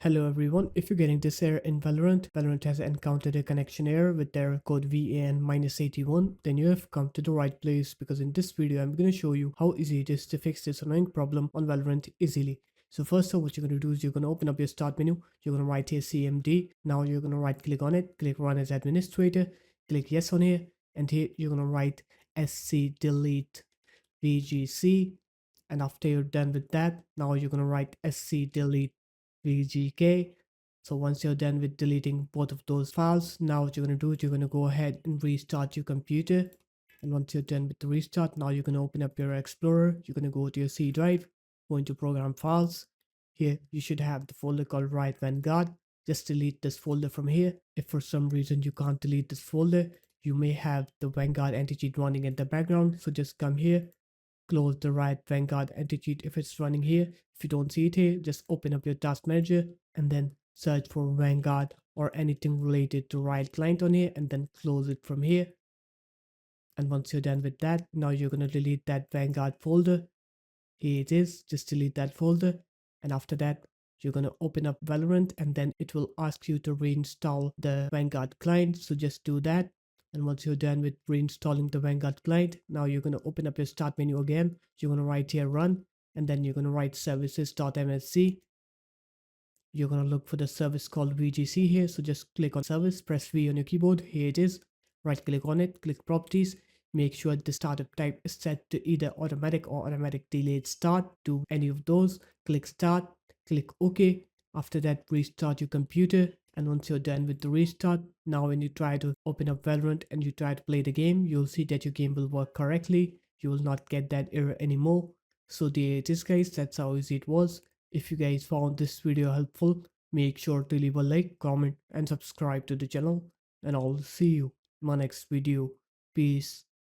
Hello everyone, if you're getting this error in Valorant has encountered a connection error with error code VAN-81, then you have come to the right place because in this video I'm going to show you how easy it is to fix this annoying problem on Valorant easily. So first of all, what you're going to do is you're going to open up your start menu, you're going to write here CMD, now you're going to right click on it, click run as administrator, click yes on here, and here you're going to write sc delete VGC, and after you're done with that, now you're going to write sc delete VGK. So once you're done with deleting both of those files, now what you're going to do is you're going to go ahead and restart your computer. And once you're done with the restart, now you're going to open up your Explorer. You're going to go to your C drive, go into program files. Here you should have the folder called Riot Vanguard. Just delete this folder from here. If for some reason you can't delete this folder, you may have the Vanguard anti-cheat running in the background. So just come here, close the Riot Vanguard anti-cheat if it's running here. If you don't see it here, just open up your task manager and then search for Vanguard or anything related to Riot Client on here and then close it from here. And once you're done with that, now you're going to delete that Vanguard folder. Here it is, just delete that folder. And after that, you're going to open up Valorant and then it will ask you to reinstall the Vanguard client. So just do that. And once you're done with reinstalling the Vanguard client, now you're going to open up your start menu again. You're going to write here run and then you're going to write services.msc. You're going to look for the service called VGC here. So just click on service, press V on your keyboard. Here it is. Right click on it, click properties. Make sure the startup type is set to either automatic or automatic delayed start. Do any of those. Click start, click OK. After that, restart your computer. And once you're done with the restart, now when you try to open up Valorant and you try to play the game, you'll see that your game will work correctly. You will not get that error anymore. So there it is guys, that's how easy it was. If you guys found this video helpful, make sure to leave a like, comment and subscribe to the channel. And I'll see you in my next video. Peace.